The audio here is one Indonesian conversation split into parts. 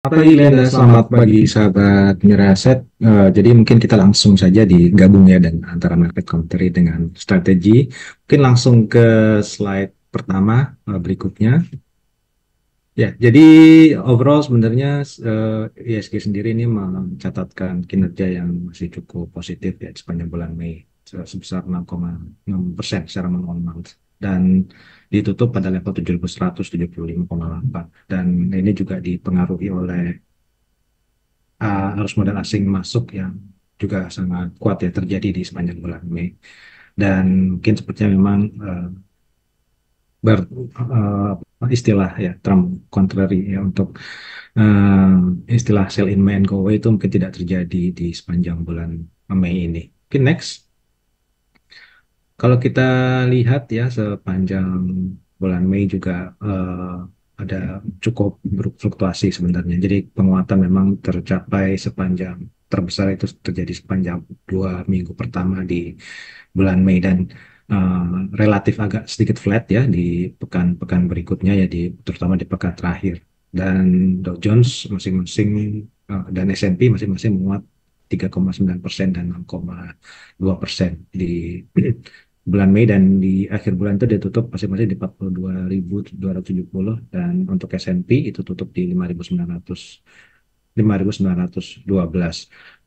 Selamat pagi Lenda, selamat pagi sahabat Miraset. Jadi mungkin kita langsung saja digabung ya dan antara market commentary dengan strategi. Mungkin langsung ke slide pertama berikutnya. Ya, jadi overall sebenarnya ISG sendiri ini mencatatkan kinerja yang masih cukup positif ya di sepanjang bulan Mei sebesar 6,6% secara month-on-month dan ditutup pada level 7.175,8 dan ini juga dipengaruhi oleh arus modal asing masuk yang juga sangat kuat ya terjadi di sepanjang bulan Mei dan mungkin sepertinya memang ber, istilah ya Trump contrary ya untuk istilah sell in May and go away itu mungkin tidak terjadi di sepanjang bulan Mei ini. Mungkin next, kalau kita lihat ya sepanjang bulan Mei juga ada cukup berfluktuasi sebenarnya. Jadi penguatan memang tercapai sepanjang terbesar itu terjadi sepanjang 2 minggu pertama di bulan Mei dan relatif agak sedikit flat ya di pekan-pekan berikutnya ya terutama di pekan terakhir. Dan Dow Jones masing-masing dan S&P masing-masing menguat 3,9% dan 6,2% di bulan Mei dan di akhir bulan itu dia tutup masing-masing di 42.270 dan untuk S&P itu tutup di 5.912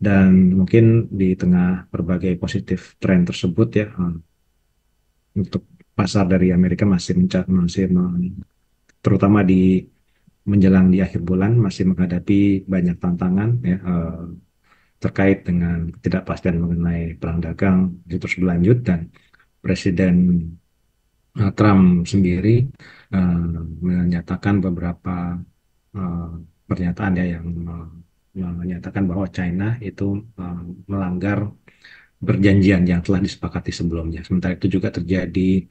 dan mungkin di tengah berbagai positif tren tersebut ya untuk pasar dari Amerika terutama di menjelang di akhir bulan masih menghadapi banyak tantangan ya terkait dengan ketidakpastian mengenai perang dagang itu terus berlanjut dan Presiden Trump sendiri uh, menyatakan beberapa uh, pernyataan ya yang menyatakan bahwa China itu uh, melanggar perjanjian yang telah disepakati sebelumnya. Sementara itu juga terjadi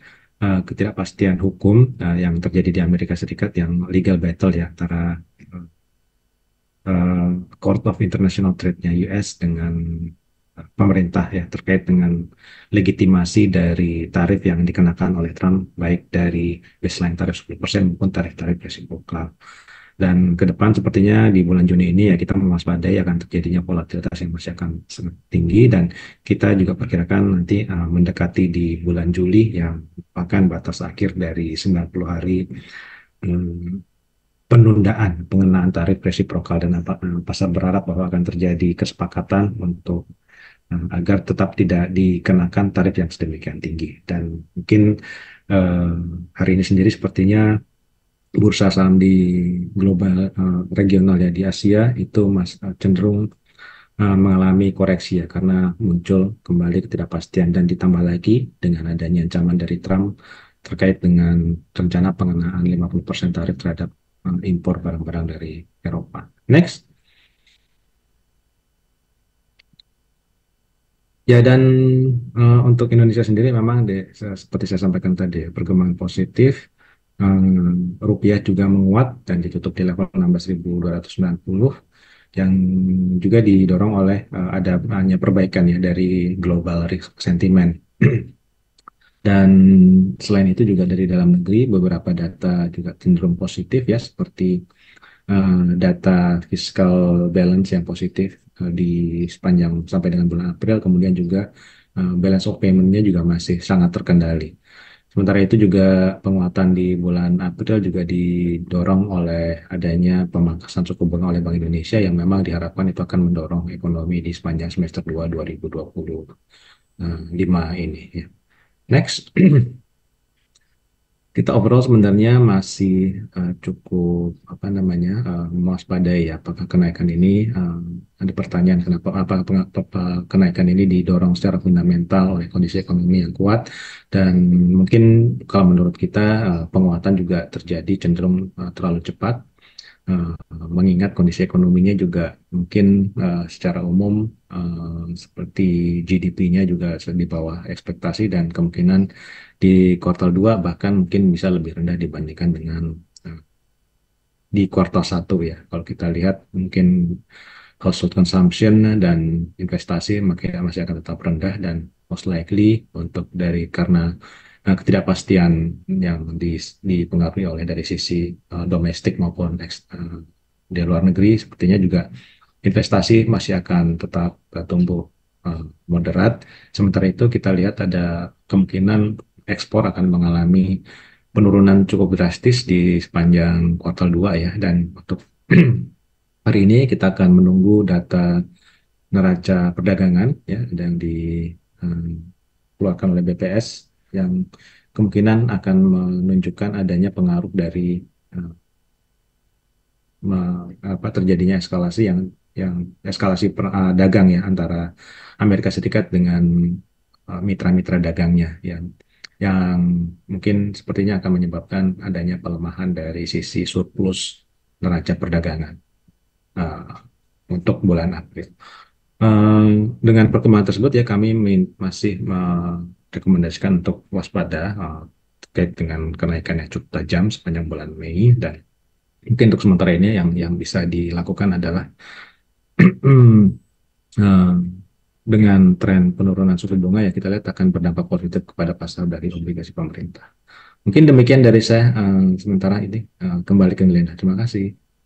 ketidakpastian hukum yang terjadi di Amerika Serikat yang legal battle ya antara uh, Court of International Trade-nya US dengan pemerintah ya terkait dengan legitimasi dari tarif yang dikenakan oleh Trump baik dari baseline tarif 10% maupun tarif-tarif resiprokal. Dan ke depan sepertinya di bulan Juni ini ya kita mewaspadai akan terjadinya volatilitas yang masih akan sangat tinggi dan kita juga perkirakan nanti mendekati di bulan Juli yang merupakan batas akhir dari 90 hari um, penundaan pengenaan tarif resiprokal dan pasar berharap bahwa akan terjadi kesepakatan untuk agar tetap tidak dikenakan tarif yang sedemikian tinggi. Dan mungkin eh, hari ini sendiri sepertinya bursa saham di global regional ya di Asia itu cenderung mengalami koreksi ya karena muncul kembali ketidakpastian dan ditambah lagi dengan adanya ancaman dari Trump terkait dengan rencana pengenaan 50% tarif terhadap impor barang-barang dari Eropa. Next. Ya dan untuk Indonesia sendiri memang seperti saya sampaikan tadi perkembangan positif. Rupiah juga menguat dan ditutup di level 16.290 yang juga didorong oleh adanya perbaikan ya dari global risk sentiment. Dan selain itu juga dari dalam negeri beberapa data juga cenderung positif ya seperti data fiscal balance yang positif di sepanjang sampai dengan bulan April, kemudian juga balance of payment-nya juga masih sangat terkendali. Sementara itu juga penguatan di bulan April juga didorong oleh adanya pemangkasan suku bunga oleh Bank Indonesia yang memang diharapkan itu akan mendorong ekonomi di sepanjang semester 2 2025 ini. Ya. Next. Kita overall sebenarnya masih cukup apa namanya mewaspadai ya apakah kenaikan ini ada pertanyaan kenapa apa kenaikan ini didorong secara fundamental oleh kondisi ekonomi yang kuat dan mungkin kalau menurut kita penguatan juga terjadi cenderung terlalu cepat eh, mengingat kondisi ekonominya juga mungkin secara umum seperti GDP-nya juga di bawah ekspektasi dan kemungkinan di kuartal 2 bahkan mungkin bisa lebih rendah dibandingkan dengan eh, di kuartal 1 ya. Kalau kita lihat mungkin household consumption dan investasi masih akan tetap rendah dan most likely untuk karena ketidakpastian yang dipengaruhi oleh dari sisi domestik maupun di luar negeri sepertinya juga investasi masih akan tetap tumbuh moderat. Sementara itu kita lihat ada kemungkinan ekspor akan mengalami penurunan cukup drastis di sepanjang kuartal 2 ya. Dan untuk hari ini kita akan menunggu data neraca perdagangan ya yang dikeluarkan oleh BPS yang kemungkinan akan menunjukkan adanya pengaruh dari eh, terjadinya eskalasi yang eskalasi dagang ya antara Amerika Serikat dengan mitra-mitra dagangnya yang mungkin sepertinya akan menyebabkan adanya pelemahan dari sisi surplus neraca perdagangan uh, untuk bulan April. Dengan perkembangan tersebut ya kami masih merekomendasikan untuk waspada terkait dengan kenaikan yang cukup tajam sepanjang bulan Mei. Dan mungkin untuk sementara ini yang bisa dilakukan adalah eh, dengan tren penurunan suku bunga ya kita lihat akan berdampak positif kepada pasar dari obligasi pemerintah. Mungkin demikian dari saya sementara ini, kembali ke Glenna. Terima kasih.